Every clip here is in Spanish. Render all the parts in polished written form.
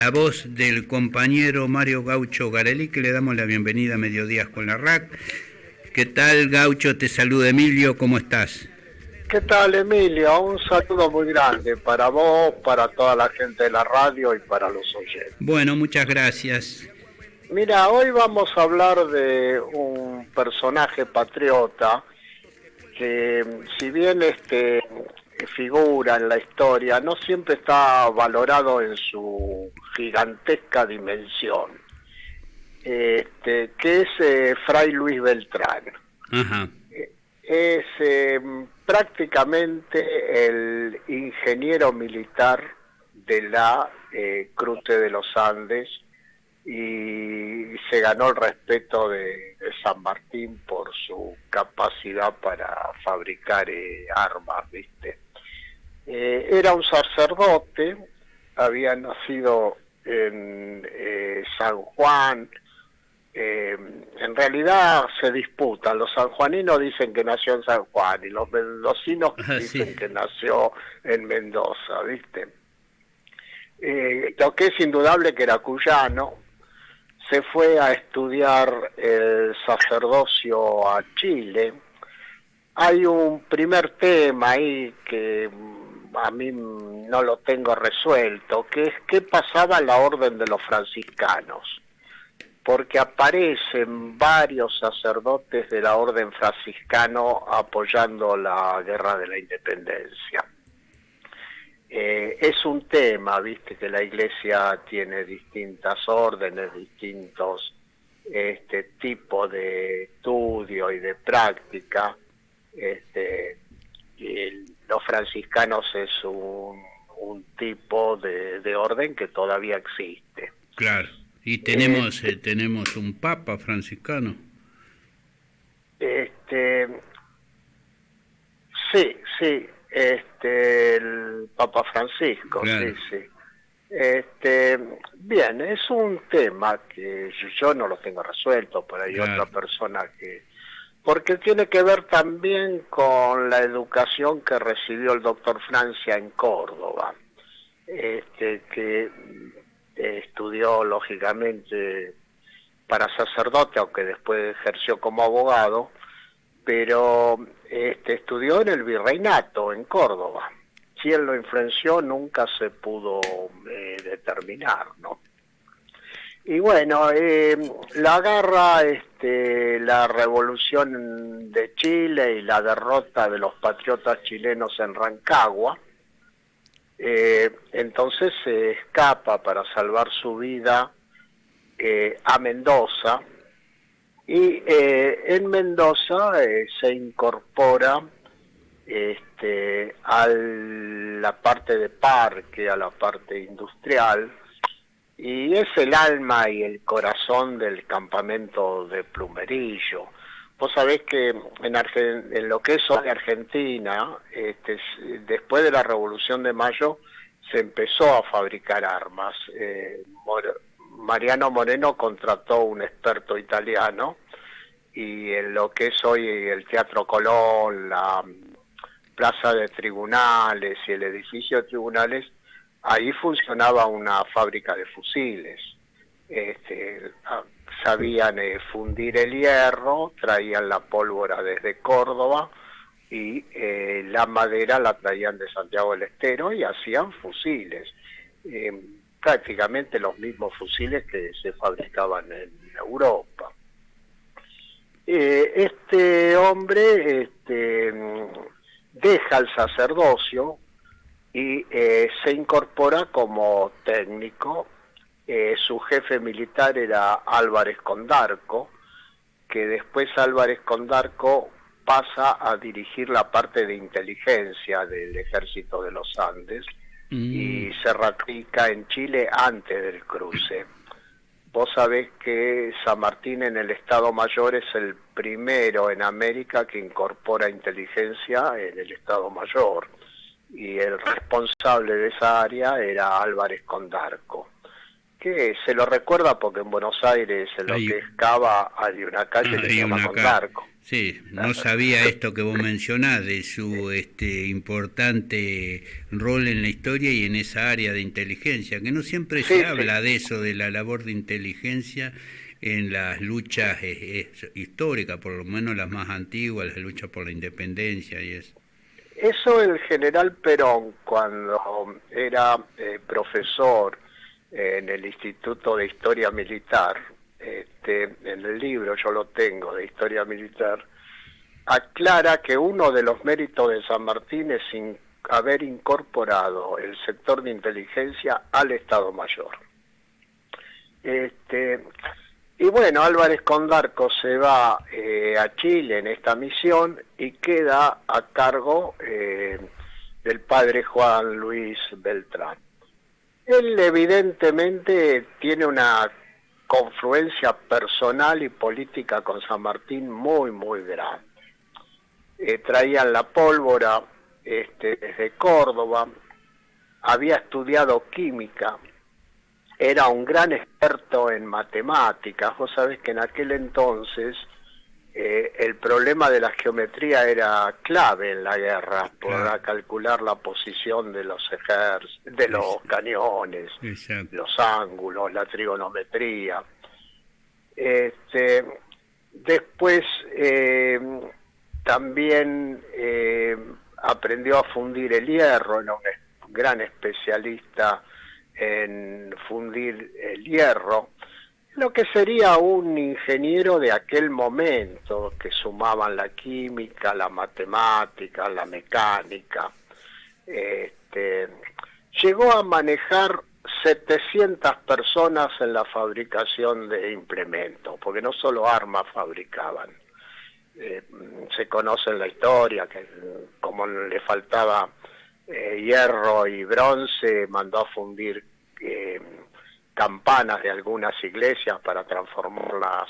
La voz del compañero Mario Gaucho Garelli, que le damos la bienvenida a Mediodías con la RAC. ¿Qué tal, Gaucho? Te saluda Emilio, ¿cómo estás? ¿Qué tal, Emilio? Un saludo muy grande para vos, para toda la gente de la radio y para los oyentes. Bueno, muchas gracias. Mira, hoy vamos a hablar de un personaje patriota que, si bien figura en la historia, no siempre está valorado en su gigantesca dimensión, que es Fray Luis Beltrán. Ajá. Es prácticamente el ingeniero militar de la Crute de los Andes y se ganó el respeto de San Martín por su capacidad para fabricar armas, ¿viste? Era un sacerdote, había nacido en San Juan. En realidad se disputan, los sanjuaninos dicen que nació en San Juan y los mendocinos dicen que nació en Mendoza, ¿viste? Lo que es indudable que era cuyano, se fue a estudiar el sacerdocio a Chile. Hay un primer tema ahí que a mí no lo tengo resuelto, que es qué pasaba en la orden de los franciscanos, porque aparecen varios sacerdotes de la orden franciscano apoyando la guerra de la independencia. Es un tema, viste, que la iglesia tiene distintas órdenes, distintos tipos de estudio y de práctica. Los franciscanos es un tipo de orden que todavía existe. Claro. Y tenemos un papa franciscano. Sí, el Papa Francisco, Claro. sí. Bien, es un tema que yo no lo tengo resuelto, pero hay Claro. otra persona que... Porque tiene que ver también con la educación que recibió el doctor Francia en Córdoba, que estudió lógicamente para sacerdote, aunque después ejerció como abogado, pero estudió en el virreinato en Córdoba. Quién lo influenció nunca se pudo determinar, ¿no? Y bueno, la guerra, la revolución de Chile y la derrota de los patriotas chilenos en Rancagua, entonces se escapa para salvar su vida a Mendoza, y en Mendoza se incorpora a la parte de parque, a la parte industrial, y es el alma y el corazón del campamento de Plumerillo. Vos sabés que en lo que es hoy Argentina, después de la Revolución de Mayo, se empezó a fabricar armas. Mariano Moreno contrató un experto italiano, y en lo que es hoy el Teatro Colón, la Plaza de Tribunales y el edificio de tribunales, ahí funcionaba una fábrica de fusiles. Sabían fundir el hierro, traían la pólvora desde Córdoba y la madera la traían de Santiago del Estero y hacían fusiles. Prácticamente los mismos fusiles que se fabricaban en Europa. Este hombre deja el sacerdocio y se incorpora como técnico. Su jefe militar era Álvarez Condarco, que después Álvarez Condarco pasa a dirigir la parte de inteligencia del Ejército de los Andes y se radica en Chile antes del cruce. Vos sabés que San Martín en el Estado Mayor es el primero en América que incorpora inteligencia en el Estado Mayor, y el responsable de esa área era Álvarez Condarco, que se lo recuerda porque en Buenos Aires, en lo que es Cava, hay una calle que se llama Condarco. Sí, no sabía esto que vos mencionás, de su importante rol en la historia y en esa área de inteligencia, que no siempre se habla de eso, de la labor de inteligencia en las luchas históricas, por lo menos las más antiguas, las luchas por la independencia y eso. Eso el general Perón, cuando era profesor en el Instituto de Historia Militar, en el libro, yo lo tengo, de Historia Militar, aclara que uno de los méritos de San Martín es haber incorporado el sector de inteligencia al Estado Mayor. Y bueno, Álvarez Condarco se va a Chile en esta misión y queda a cargo del padre Juan Luis Beltrán. Él evidentemente tiene una confluencia personal y política con San Martín muy, muy grande. Traían la pólvora desde Córdoba, había estudiado química, era un gran experto en matemáticas. Vos sabés que en aquel entonces el problema de la geometría era clave en la guerra, para calcular la posición de los de los cañones, los ángulos, la trigonometría. Después también aprendió a fundir el hierro, era un gran especialista en fundir el hierro, lo que sería un ingeniero de aquel momento, que sumaban la química, la matemática, la mecánica. Llegó a manejar 700 personas en la fabricación de implementos, porque no solo armas fabricaban. Se conoce en la historia que como le faltaba hierro y bronce, mandó a fundir campanas de algunas iglesias para transformarlas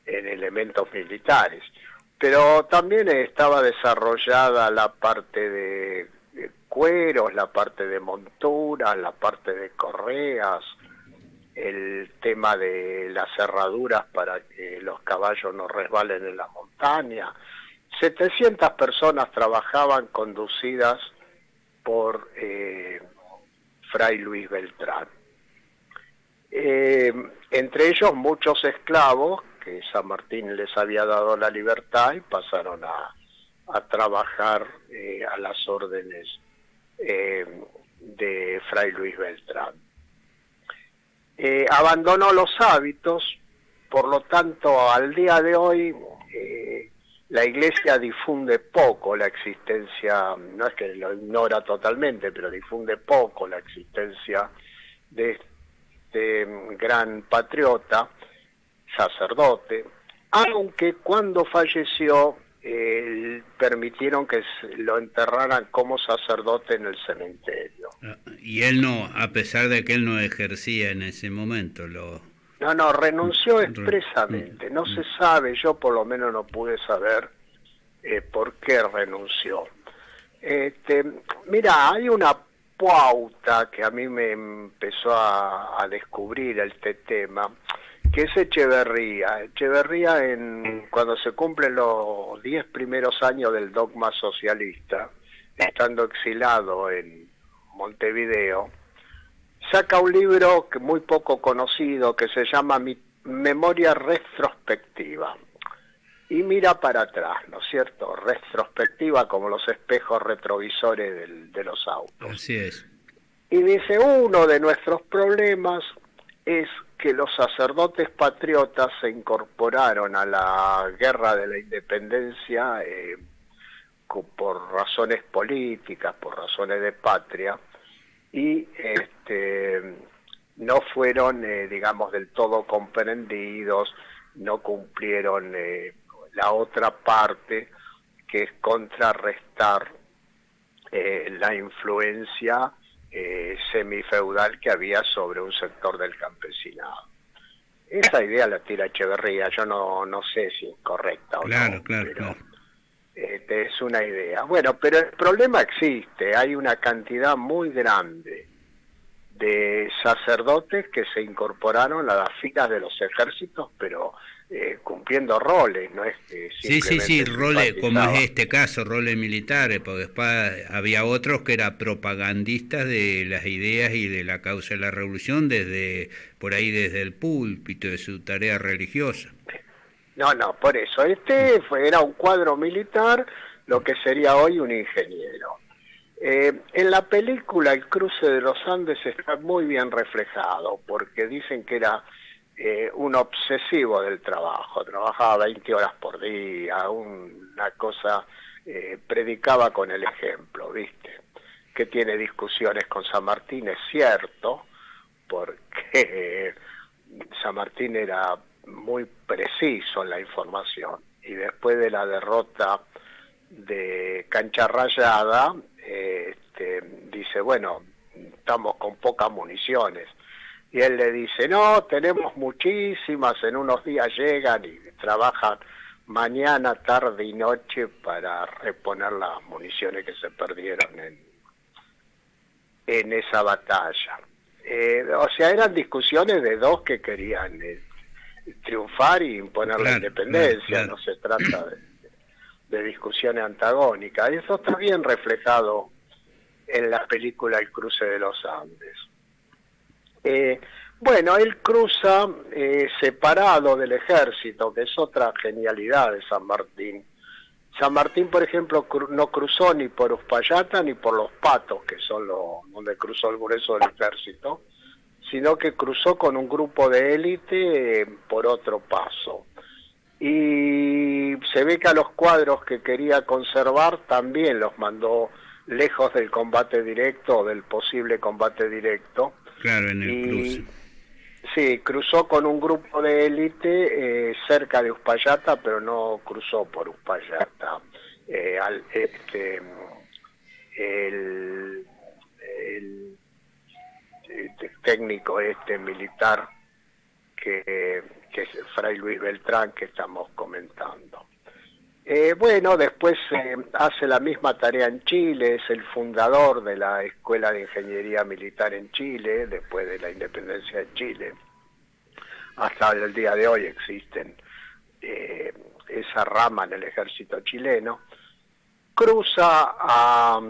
en elementos militares. Pero también estaba desarrollada la parte de cueros, la parte de monturas, la parte de correas, el tema de las cerraduras para que los caballos no resbalen en la montaña. 700 personas trabajaban conducidas por Fray Luis Beltrán. Entre ellos muchos esclavos que San Martín les había dado la libertad y pasaron a trabajar a las órdenes de Fray Luis Beltrán. Abandonó los hábitos, por lo tanto al día de hoy la Iglesia difunde poco la existencia, no es que lo ignora totalmente, pero difunde poco la existencia de este gran patriota, sacerdote, aunque cuando falleció permitieron que lo enterraran como sacerdote en el cementerio. Y él no, a pesar de que él no ejercía en ese momento, No, renunció expresamente. No se sabe, yo por lo menos no pude saber por qué renunció. Mira, hay una pauta que a mí me empezó a descubrir este tema, que es Echeverría. Echeverría, cuando se cumplen los 10 primeros años del dogma socialista, estando exilado en Montevideo, saca un libro que muy poco conocido que se llama Memoria Retrospectiva y mira para atrás, ¿no es cierto? Retrospectiva como los espejos retrovisores de los autos. Así es. Y dice, uno de nuestros problemas es que los sacerdotes patriotas se incorporaron a la guerra de la independencia por razones políticas, por razones de patria, y no fueron, digamos, del todo comprendidos, no cumplieron la otra parte, que es contrarrestar la influencia semifeudal que había sobre un sector del campesinado. Esa idea la tira Echeverría, yo no sé si es correcta o no, pero es una idea. Bueno, pero el problema existe, hay una cantidad muy grande de sacerdotes que se incorporaron a las filas de los ejércitos, pero cumpliendo roles, no es que sí, roles, como es este caso, roles militares, porque después había otros que eran propagandistas de las ideas y de la causa de la revolución por ahí desde el púlpito de su tarea religiosa. No, por eso, era un cuadro militar, lo que sería hoy un ingeniero. En la película El cruce de los Andes está muy bien reflejado, porque dicen que era un obsesivo del trabajo, trabajaba 20 horas por día, una cosa, predicaba con el ejemplo, ¿viste? Que tiene discusiones con San Martín, es cierto, porque San Martín era muy preciso en la información, y después de la derrota de Cancha Rayada, dice, bueno, estamos con pocas municiones, y él le dice, no, tenemos muchísimas, en unos días llegan y trabajan mañana, tarde y noche para reponer las municiones que se perdieron en esa batalla. O sea, eran discusiones de dos que querían triunfar y imponer la independencia, claro. No se trata de discusiones antagónicas, y eso está bien reflejado en la película El cruce de los Andes. Bueno, él cruza separado del ejército, que es otra genialidad de San Martín. San Martín, por ejemplo, no cruzó ni por Uspallata ni por Los Patos, que son donde cruzó el grueso del ejército, sino que cruzó con un grupo de élite por otro paso. Y se ve que a los cuadros que quería conservar también los mandó lejos del combate directo o del posible combate directo. Claro, en el cruce. Sí, cruzó con un grupo de élite cerca de Uspallata, pero no cruzó por Uspallata. El técnico militar que es Fray Luis Beltrán, que estamos comentando. Bueno, después hace la misma tarea en Chile, es el fundador de la Escuela de Ingeniería Militar en Chile, después de la independencia de Chile. Hasta el día de hoy existen esa rama en el ejército chileno. Cruza a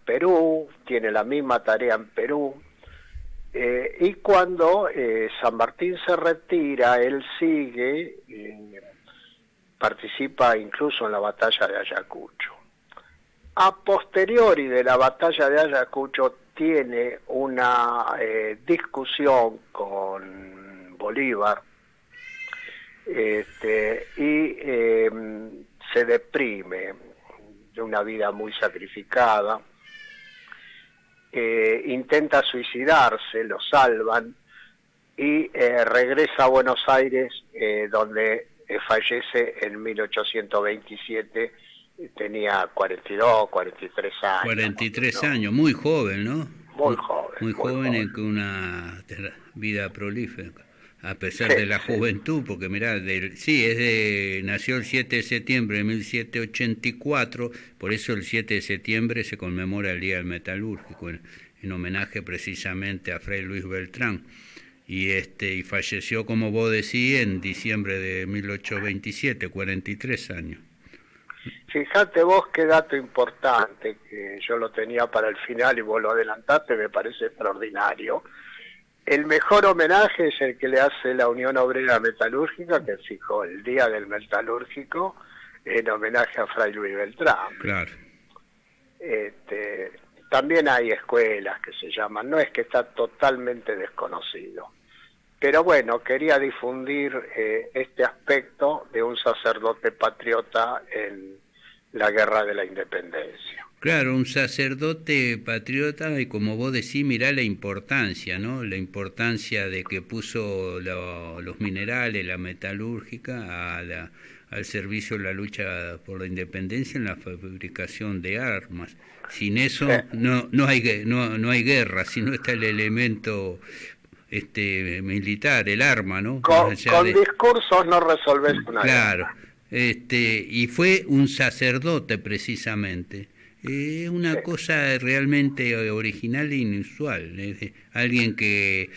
Perú, tiene la misma tarea en Perú, y cuando San Martín se retira, él sigue, participa incluso en la batalla de Ayacucho. A posteriori de la batalla de Ayacucho tiene una discusión con Bolívar, y se deprime, de una vida muy sacrificada, intenta suicidarse, lo salvan, y regresa a Buenos Aires, donde fallece en 1827, tenía 42, 43 años. 43 años, muy joven, ¿no? Muy joven. Muy joven y con una vida prolífera, a pesar de la juventud, porque mirá, nació el 7 de septiembre de 1784, por eso el 7 de septiembre se conmemora el Día del Metalúrgico, en homenaje precisamente a Fray Luis Beltrán. Y falleció, como vos decís, en diciembre de 1827, 43 años. Fíjate vos qué dato importante, que yo lo tenía para el final y vos lo adelantaste, me parece extraordinario. El mejor homenaje es el que le hace la Unión Obrera Metalúrgica, que fijó el Día del Metalúrgico en homenaje a Fray Luis Beltrán. Claro. También hay escuelas que se llaman, no es que está totalmente desconocido. Pero bueno, quería difundir este aspecto de un sacerdote patriota en la Guerra de la Independencia. Claro, un sacerdote patriota, y como vos decís, mirá la importancia, ¿no? La importancia de que puso los minerales, la metalúrgica, al servicio de la lucha por la independencia en la fabricación de armas. Sin eso no hay guerra, si no está el elemento militar, el arma, ¿no? Con discursos no resolvés una guerra. Claro, y fue un sacerdote precisamente Una cosa realmente original e inusual. Alguien que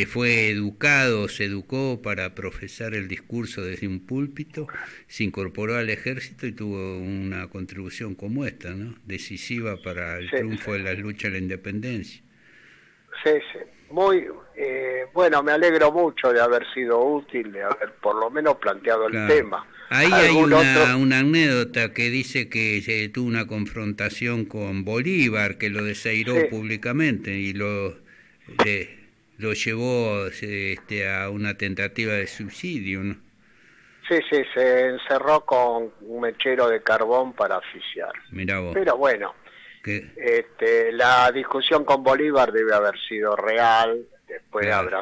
fue educado, se educó para profesar el discurso desde un púlpito, se incorporó al ejército y tuvo una contribución como esta, ¿no? Decisiva para el Sí, triunfo de la lucha a la independencia. sí, sí. Muy, bueno, me alegro mucho de haber sido útil, de haber por lo menos planteado el Claro. tema. Ahí hay ¿Algún otro? una anécdota que dice que se tuvo una confrontación con Bolívar, que lo desairó Sí, públicamente y lo llevó a una tentativa de suicidio, ¿no? sí, sí, se encerró con un mechero de carbón para asfixiar. Mirá vos, Pero bueno, que, la discusión con Bolívar debe haber sido real, después claro,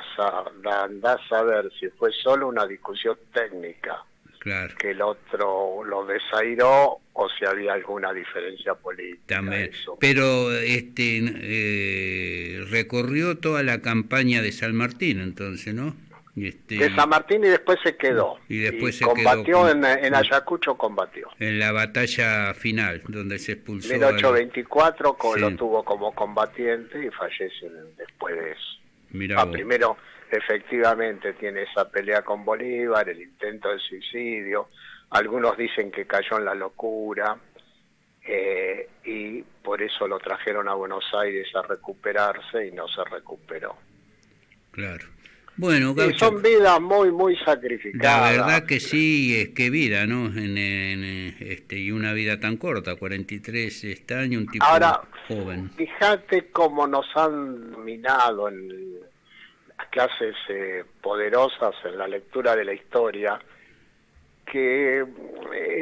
andás a ver si fue solo una discusión técnica, claro. que el otro lo desairó o si había alguna diferencia política, También, eso. pero recorrió toda la campaña de San Martín, entonces, ¿no? De San Martín y después se quedó, Y y después se quedó combatió en Ayacucho, combatió. en la batalla final, donde se expulsó al... 1824 lo Sí, tuvo como combatiente y fallece después de eso. mirá vos, Primero, efectivamente, tiene esa pelea con Bolívar, el intento de suicidio, algunos dicen que cayó en la locura, y por eso lo trajeron a Buenos Aires a recuperarse y no se recuperó. claro. Bueno, Y Gaucho, son vidas muy, muy la sacrificadas. verdad que sí, es que vida, ¿no? Y una vida tan corta, 43 años, un tipo Ahora, joven. fíjate cómo nos han dominado en las clases poderosas en la lectura de la historia, que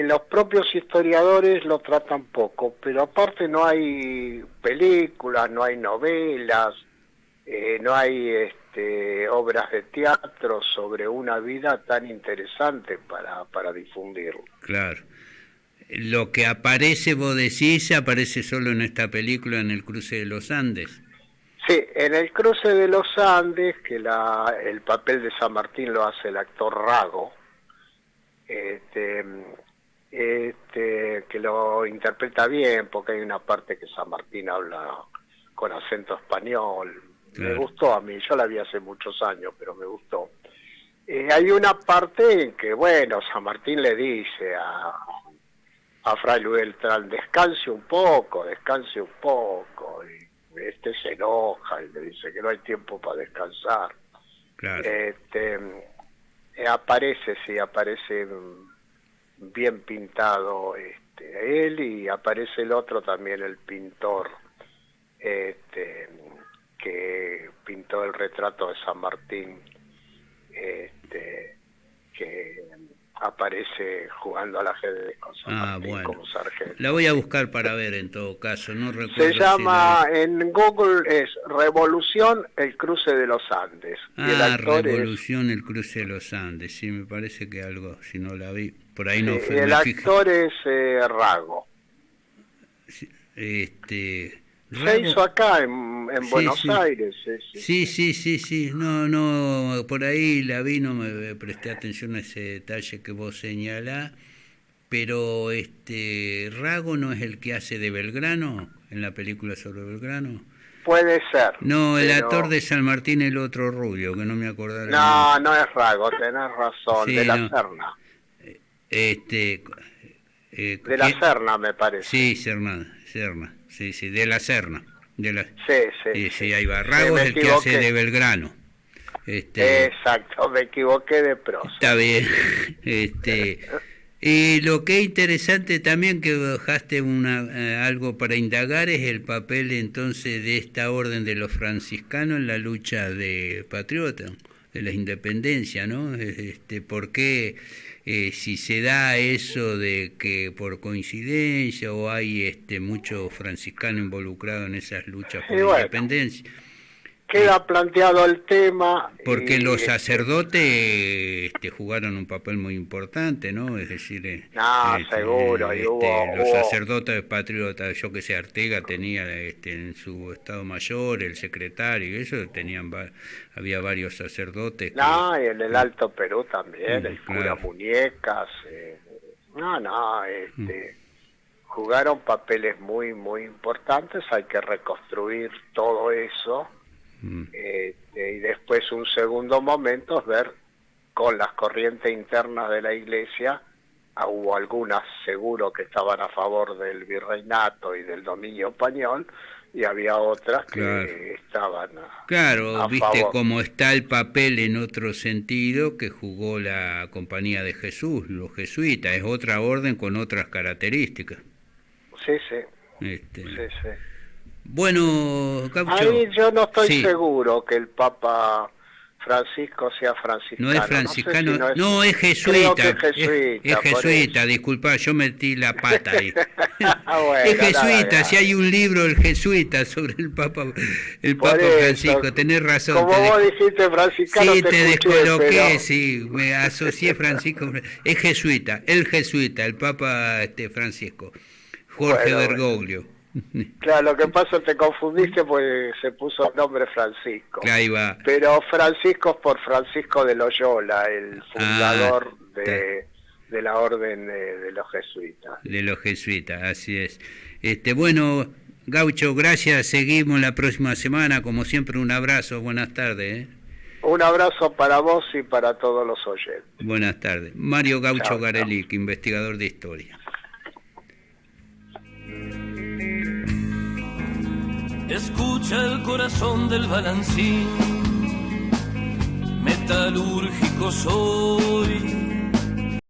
los propios historiadores lo tratan poco, pero aparte no hay películas, no hay novelas, no hay obras de teatro sobre una vida tan interesante para difundirlo. Claro. Lo que aparece, vos decís, aparece solo en esta película, en el cruce de los Andes. Sí, en el cruce de los Andes, que el papel de San Martín lo hace el actor Rago, este, que lo interpreta bien, porque hay una parte que San Martín habla con acento español. Me Claro, gustó a mí, yo la vi hace muchos años, pero me gustó. Hay una parte en que, bueno, San Martín le dice a Fray Luis Beltrán, descanse un poco, y se enoja y le dice que no hay tiempo para descansar. claro. Aparece bien pintado él, y aparece el otro también, el pintor, que pintó el retrato de San Martín, que aparece jugando al ajedrez con San Martín Bueno. como sargento. La voy a Sí. buscar para ver en todo caso, no Se recuerdo si llama, en Google es Revolución, el cruce de los Andes, y el actor es, Revolución, el cruce de los Andes, sí, me parece que algo, si no la vi, por ahí sí, no y el me fijé. actor es Rago. Sí, Se Rago, hizo acá en sí, Buenos sí. Aires, Sí, no, por ahí la vi, no me presté atención a ese detalle que vos señalás, pero Rago no es el que hace de Belgrano, en la película sobre Belgrano. puede ser, No, el actor pero de San Martín, el otro rubio, que no me acordaba el nombre. no, no es Rago, tenés razón, de Sí, la no, Serna, este, de la ¿quién? Serna me parece. Sí, Serna, sí, de la Serna, Sí, sí, sí, sí, ahí va. sí, Rago me es el que hace de equivoqué. Belgrano. Exacto, me equivoqué de prosa. Está bien. Y lo que es interesante también que dejaste algo para indagar es el papel entonces de esta orden de los franciscanos en la lucha de patriota, de la independencia, ¿no? ¿Por qué si se da eso de que por coincidencia o hay muchos franciscanos involucrados en esas luchas por Y la bueno, independencia? queda planteado el tema Porque y los sacerdotes jugaron un papel muy importante, ¿no? Es decir, no, seguro, y los hubo, sacerdotes patriotas, yo que sé, Artega tenía en su Estado Mayor, el secretario, y eso había varios sacerdotes que, no, y en el Alto Perú también, el cura claro, Muñecas, no, mm, jugaron papeles muy, muy importantes. Hay que reconstruir todo eso. Y después un segundo momento es ver con las corrientes internas de la Iglesia. Hubo algunas seguro que estaban a favor del virreinato y del dominio español, y había otras que estaban a viste favor. cómo está el papel en otro sentido que jugó la Compañía de Jesús, los jesuitas, es otra orden con otras características. Sí, sí. Sí. Bueno, Gaucho, ahí yo no estoy seguro que el Papa Francisco sea franciscano. No es franciscano, no, es jesuita. Creo que es jesuita. Es jesuita, disculpa, yo metí la pata ahí. Bueno, es jesuita, si hay un libro, el jesuita, sobre el Papa Francisco, tenés razón. Como vos dijiste franciscano, sí, te descoloqué, pero... sí, me asocié Francisco. Es jesuita, el Papa Francisco, Jorge Bergoglio. Claro, lo que pasa es que te confundiste porque se puso el nombre Francisco. Ahí va. Pero Francisco es por Francisco de Loyola, el fundador de la orden de los jesuitas. De los jesuitas, así es. Bueno, Gaucho, gracias. Seguimos la próxima semana. Como siempre, un abrazo. Buenas tardes. Un abrazo para vos y para todos los oyentes. Buenas tardes. Mario Gaucho Chao, Garelic, investigador de historia. Escucha el corazón del balancín, metalúrgico soy.